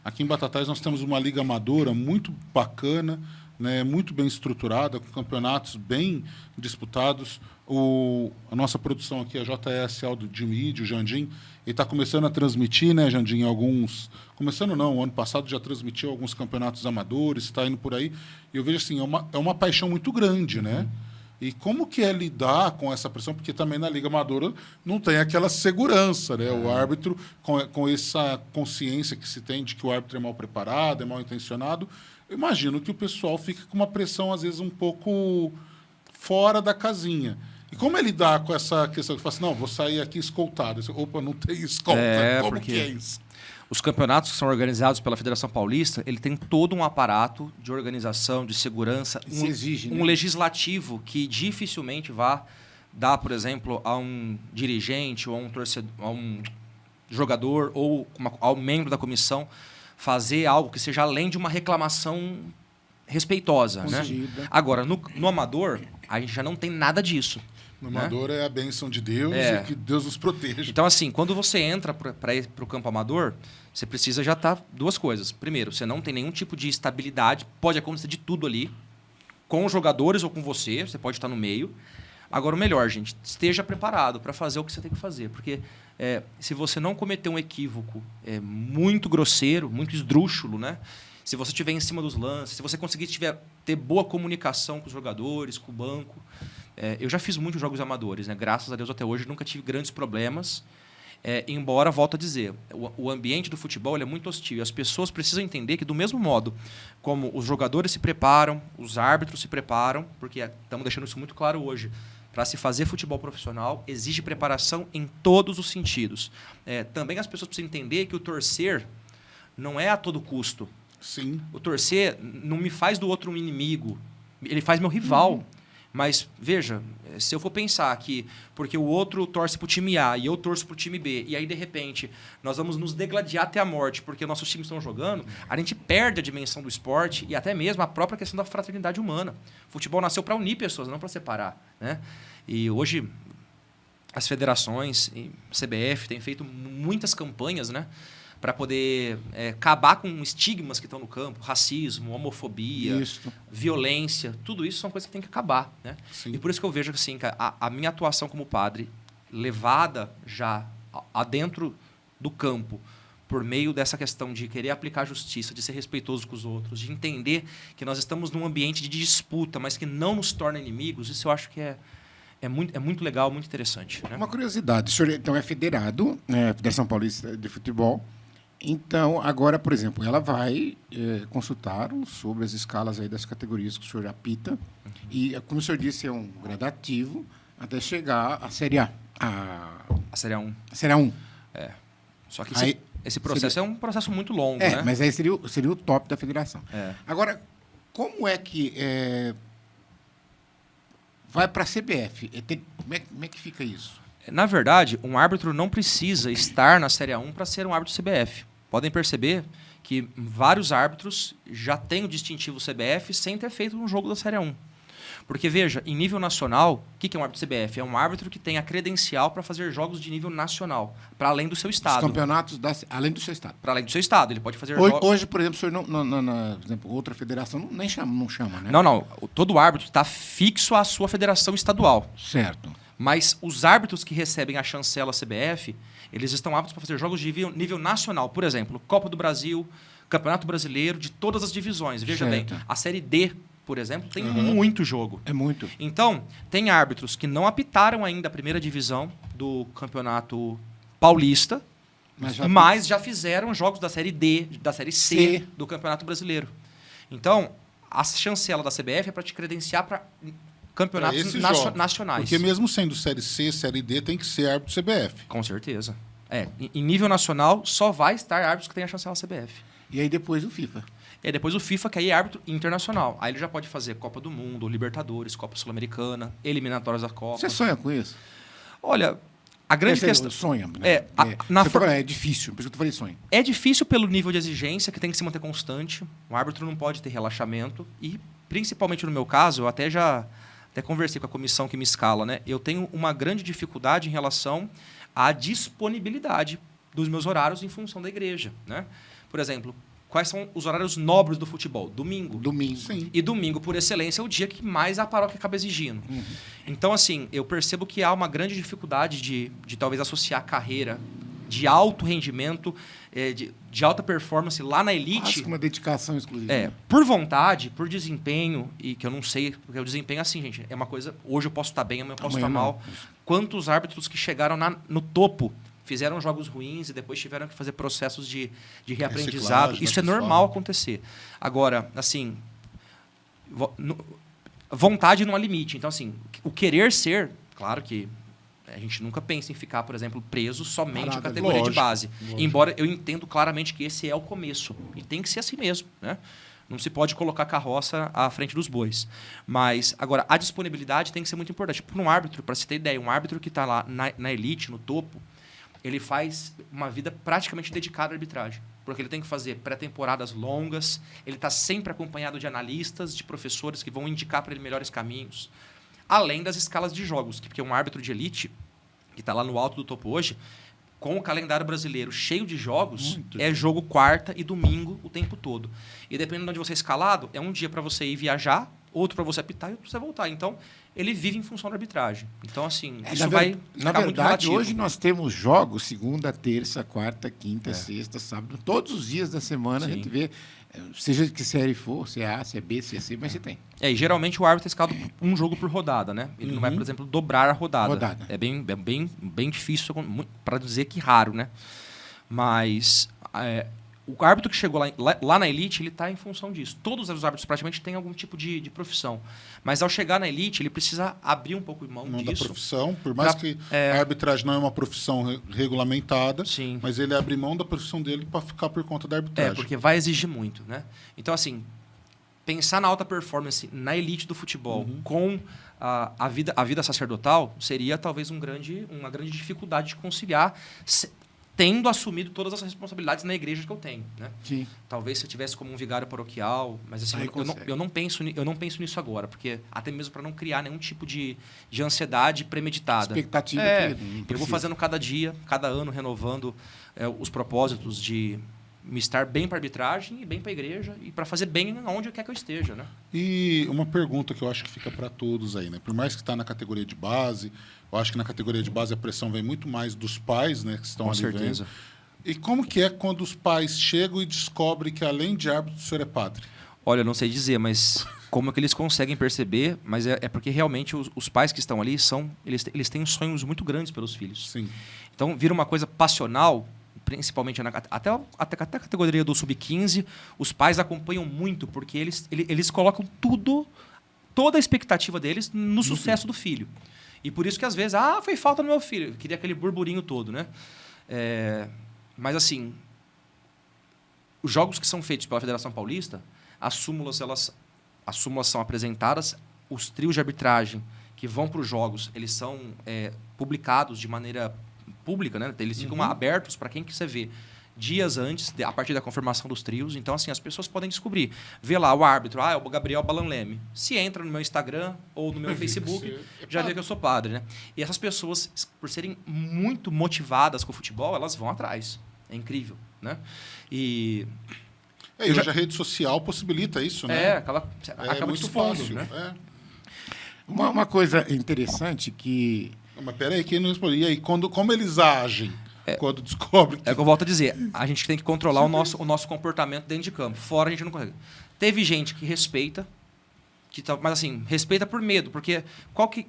Aqui em Batatais nós temos uma liga amadora muito bacana, né, muito bem estruturada, com campeonatos bem disputados. A nossa produção aqui, a JSL de mídia, o Jandim, ele está começando a transmitir, né, Jandim, alguns... Começando não, o ano passado já transmitiu alguns campeonatos amadores, está indo por aí. E eu vejo assim, é uma paixão muito grande, né? E como que é lidar com essa pressão? Porque também na Liga Amadora não tem aquela segurança, né? O árbitro, com essa consciência que se tem de que o árbitro é mal preparado, é mal intencionado, eu imagino que o pessoal fica com uma pressão, às vezes, um pouco fora da casinha. E como é lidar com essa questão de falar assim, não, vou sair aqui escoltado? Opa, não tem escolta. Como porque que é isso? os campeonatos que são organizados pela Federação Paulista, ele tem todo um aparato de organização, de segurança, um legislativo que dificilmente vá dar, por exemplo, a um dirigente ou a um torcedor, a um jogador ou ao membro da comissão fazer algo que seja além de uma reclamação respeitosa, né? Agora, no amador, a gente já não tem nada disso. No amador é a bênção de Deus e que Deus nos proteja. Então, assim, quando você entra para ir para o campo amador, você precisa já estar duas coisas. Primeiro, você não tem nenhum tipo de estabilidade, pode acontecer de tudo ali, com os jogadores ou com você pode estar no meio. Agora, o melhor, gente, esteja preparado para fazer o que você tem que fazer, porque se você não cometer um equívoco muito grosseiro, muito esdrúxulo, né? Se você estiver em cima dos lances, se você conseguir ter boa comunicação com os jogadores, com o banco... eu já fiz muitos jogos amadores, né? Graças a Deus até hoje nunca tive grandes problemas. Embora, volto a dizer, o ambiente do futebol ele é muito hostil. E as pessoas precisam entender que, do mesmo modo como os jogadores se preparam, os árbitros se preparam, porque estamos deixando isso muito claro hoje, para se fazer futebol profissional, exige preparação em todos os sentidos. Também as pessoas precisam entender que o torcer não é a todo custo. Sim. O torcer não me faz do outro um inimigo, ele faz meu rival. Mas, veja, se eu for pensar que porque o outro torce para o time A e eu torço para o time B, e aí, de repente, nós vamos nos degladiar até a morte porque nossos times estão jogando, a gente perde a dimensão do esporte e até mesmo a própria questão da fraternidade humana. O futebol nasceu para unir pessoas, não para separar, né? E hoje, as federações, CBF, têm feito muitas campanhas, né? Para poder acabar com estigmas que estão no campo, racismo, homofobia, violência, tudo isso são coisas que tem que acabar, né? E por isso que eu vejo que assim, a minha atuação como padre, levada já adentro do campo, por meio dessa questão de querer aplicar justiça, de ser respeitoso com os outros, de entender que nós estamos num ambiente de disputa, mas que não nos torna inimigos, isso eu acho que é muito legal, muito interessante. Né? Uma curiosidade, o senhor então é federado, Federação Paulista de Futebol. Então, agora, por exemplo, ela vai consultar sobre as escalas aí das categorias que o senhor apita. E, como o senhor disse, é um gradativo até chegar à Série A. A Série A1. A Série A1. Só que esse processo é um processo muito longo, né? Mas aí seria o top da federação. Agora, como é que vai para a CBF? Como é que fica isso? Na verdade, um árbitro não precisa estar na Série A1 para ser um árbitro CBF. Podem perceber que vários árbitros já têm o distintivo CBF sem ter feito um jogo da Série A1. Porque, veja, em nível nacional, o que é um árbitro CBF? É um árbitro que tem a credencial para fazer jogos de nível nacional, para além do seu estado. Os campeonatos além do seu estado. Para além do seu estado. Ele pode fazer Hoje, por exemplo, o senhor por exemplo, outra federação não chama, né? Não. Todo árbitro está fixo à sua federação estadual. Certo. Mas os árbitros que recebem a chancela CBF, eles estão aptos para fazer jogos de nível nacional. Por exemplo, Copa do Brasil, Campeonato Brasileiro, de todas as divisões. Veja bem, a Série D, por exemplo, tem muito jogo. É muito. Então, tem árbitros que não apitaram ainda a primeira divisão do Campeonato Paulista, mas já fizeram jogos da Série D, da Série C do Campeonato Brasileiro. Então, a chancela da CBF é para te credenciar para campeonatos nacionais. Porque mesmo sendo Série C, Série D, tem que ser árbitro CBF. Com certeza. Em nível nacional, só vai estar árbitros que têm a chancela CBF. E aí depois o FIFA. E aí depois o FIFA, que aí é árbitro internacional. Aí ele já pode fazer Copa do Mundo, Libertadores, Copa Sul-Americana, eliminatórias da Copa. Você sonha com isso? Olha, a grande questão... Sonha. Né? É difícil, por isso que eu falei sonho. É difícil pelo nível de exigência, que tem que se manter constante. O árbitro não pode ter relaxamento. E, principalmente no meu caso, eu até conversei com a comissão que me escala, né? Eu tenho uma grande dificuldade em relação à disponibilidade dos meus horários em função da igreja, né? Por exemplo, quais são os horários nobres do futebol? Domingo. Domingo. Sim. E domingo, por excelência, é o dia que mais a paróquia acaba exigindo. Então, assim, eu percebo que há uma grande dificuldade de talvez associar a carreira de alto rendimento, de alta performance lá na elite. Quase que uma dedicação exclusiva. Por vontade, por desempenho, e que eu não sei, porque o desempenho, assim, gente, é uma coisa. Hoje eu posso estar bem, amanhã eu posso Amanhã estar não. mal. Quantos árbitros que chegaram no topo fizeram jogos ruins e depois tiveram que fazer processos de reaprendizado. Reciclagem, Isso é né, pessoal? normal acontecer. Agora, assim, vontade não há limite. Então, assim, o querer ser, claro que a gente nunca pensa em ficar, por exemplo, preso somente à Parado ali. categoria de Lógico, base. lógico. Embora eu entendo claramente que esse é o começo. E tem que ser assim mesmo, né? Não se pode colocar a carroça à frente dos bois. Mas, agora, a disponibilidade tem que ser muito importante. Para um árbitro, para se ter ideia, um árbitro que está lá na elite, no topo, ele faz uma vida praticamente dedicada à arbitragem. Porque ele tem que fazer pré-temporadas longas, ele está sempre acompanhado de analistas, de professores que vão indicar para ele melhores caminhos. Além das escalas de jogos, porque um árbitro de elite, que está lá no alto do topo hoje, com o calendário brasileiro cheio de jogos, é jogo quarta e domingo o tempo todo. E dependendo de onde você é escalado, é um dia para você ir viajar, outro para você apitar e outro para você voltar. Então, ele vive em função da arbitragem. Então, assim, isso vai Na ficar muito verdade, relativo. hoje nós temos jogos segunda, terça, quarta, quinta, sexta, sábado. Todos os dias da semana Sim. a gente vê, seja que série for, se é A, se é B, se é C, mas você tem. E geralmente o árbitro é escalado um jogo por rodada, né? Ele não vai, por exemplo, dobrar a rodada. É bem difícil, para dizer que raro, né? Mas o árbitro que chegou lá na elite, ele está em função disso. Todos os árbitros praticamente têm algum tipo de profissão. Mas ao chegar na elite, ele precisa abrir um pouco mão Não da disso. profissão, por mais que a arbitragem não é uma profissão regulamentada, Sim. mas ele abre mão da profissão dele para ficar por conta da arbitragem. Porque vai exigir muito, né? Então, assim, pensar na alta performance na elite do futebol com a vida sacerdotal seria talvez uma grande dificuldade de conciliar, tendo assumido todas as responsabilidades na igreja que eu tenho, né? Sim. Talvez se eu tivesse como um vigário paroquial, mas assim, Aí eu não penso nisso agora, porque até mesmo para não criar nenhum tipo de ansiedade premeditada. Expectativa que não eu vou precisa. fazendo cada dia, cada ano, renovando os propósitos de me estar bem para a arbitragem e bem para a igreja e para fazer bem onde quer que eu esteja, né? E uma pergunta que eu acho que fica para todos aí, né? Por mais que está na categoria de base, eu acho que na categoria de base a pressão vem muito mais dos pais, né? Que estão Com ali certeza. vendo. E como que é quando os pais chegam e descobrem que além de árbitro, o senhor é padre? Olha, eu não sei dizer, mas como é que eles conseguem perceber? Mas é porque realmente os pais que estão ali eles têm sonhos muito grandes pelos filhos. Sim. Então vira uma coisa passional, principalmente até a categoria do sub-15, os pais acompanham muito porque eles colocam toda a expectativa deles no sucesso do filho. E por isso que às vezes, foi falta no meu filho, eu queria aquele burburinho todo, né? Mas assim, os jogos que são feitos pela Federação Paulista, as súmulas são apresentadas, os trios de arbitragem que vão para os jogos, eles são publicados de maneira pública, né? Eles ficam abertos para quem quiser ver dias antes, a partir da confirmação dos trios. Então, assim, as pessoas podem descobrir. Vê lá o árbitro, é o Gabriel Balanleme. Se entra no meu Instagram ou no meu Facebook, já vê que eu sou padre, né? E essas pessoas, por serem muito motivadas com o futebol, elas vão atrás. É incrível, né? E hoje a rede social possibilita isso, né? acaba muito expondo, fácil, né? Uma coisa interessante que... Mas peraí, quem não respondeu? E aí, como eles agem quando descobrem que... É o que eu volto a dizer. A gente tem que controlar o nosso comportamento dentro de campo. Fora a gente não consegue. Teve gente que respeita, mas assim, respeita por medo. Porque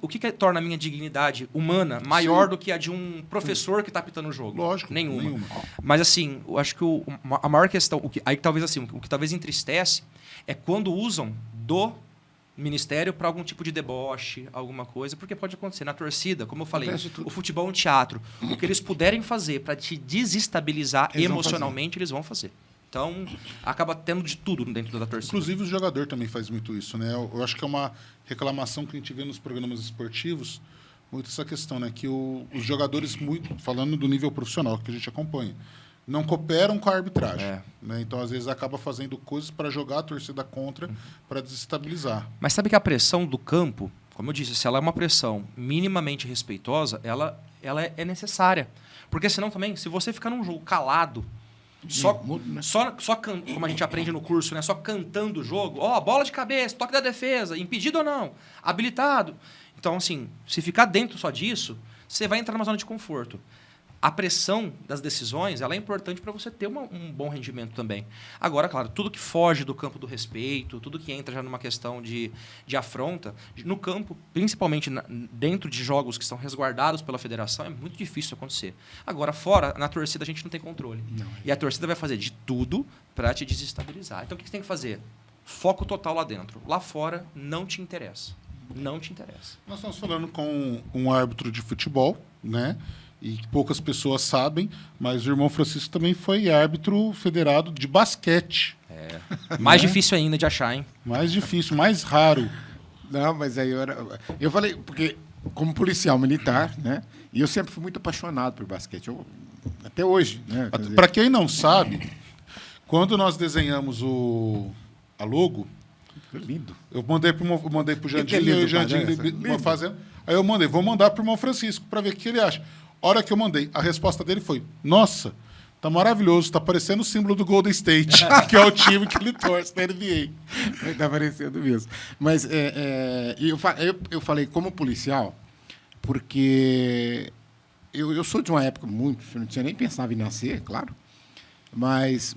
o que torna a minha dignidade humana maior do que a de um professor que está apitando o jogo? Lógico, Nenhuma. Mas assim, eu acho que a maior questão... o que talvez entristece é quando usam do ministério para algum tipo de deboche, alguma coisa, porque pode acontecer na torcida, como eu falei, o futebol é um teatro. O que eles puderem fazer para te desestabilizar emocionalmente, eles vão fazer. Então, acaba tendo de tudo dentro da torcida. Inclusive, o jogador também faz muito isso, né? Eu acho que é uma reclamação que a gente vê nos programas esportivos, muito essa questão, né? Que os jogadores, falando do nível profissional que a gente acompanha, não cooperam com a arbitragem. Né? Então, às vezes, acaba fazendo coisas para jogar a torcida contra, para desestabilizar. Mas sabe que a pressão do campo, como eu disse, se ela é uma pressão minimamente respeitosa, ela é necessária. Porque senão também, se você ficar num jogo calado, Como a gente aprende no curso, né? Só cantando o jogo. Bola de cabeça, toque da defesa, impedido ou não, habilitado. Então, assim, se ficar dentro só disso, você vai entrar numa zona de conforto. A pressão das decisões, ela é importante para você ter um bom rendimento também. Agora, claro, tudo que foge do campo do respeito, tudo que entra já numa questão de afronta, no campo, principalmente dentro de jogos que são resguardados pela federação, é muito difícil acontecer. Agora, fora, na torcida, a gente não tem controle. E a torcida vai fazer de tudo para te desestabilizar. Então, o que você tem que fazer? Foco total lá dentro. Lá fora, não te interessa. Não te interessa. Nós estamos falando com um árbitro de futebol, né? E que poucas pessoas sabem, mas o irmão Francisco também foi árbitro federado de basquete. Mais difícil ainda de achar, hein? Mais difícil, mais raro. Não, mas aí eu falei, porque como policial militar, né? E eu sempre fui muito apaixonado por basquete. Até hoje, né? Para quem não sabe, quando nós desenhamos a logo, lindo. eu mandei pro Jandim, lindo, e o Jandim fazendo. Aí eu vou mandar pro irmão Francisco para ver o que ele acha. A hora que eu mandei, a resposta dele foi: nossa, tá maravilhoso, tá parecendo o símbolo do Golden State, que é o time que ele torce na NBA. Tá parecendo mesmo. Mas eu falei como policial, porque eu sou de uma época eu não tinha nem pensado em nascer, claro, mas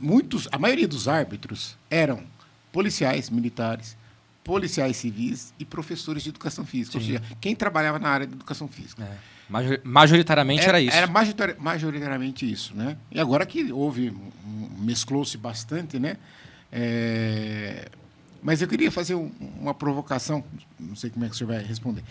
a maioria dos árbitros eram policiais militares, policiais civis e professores de educação física. Ou seja, quem trabalhava na área de educação física. Majoritariamente era isso. Era majoritariamente isso, né? E agora que mesclou-se bastante, né? Mas eu queria fazer uma provocação, não sei como é que o senhor vai responder.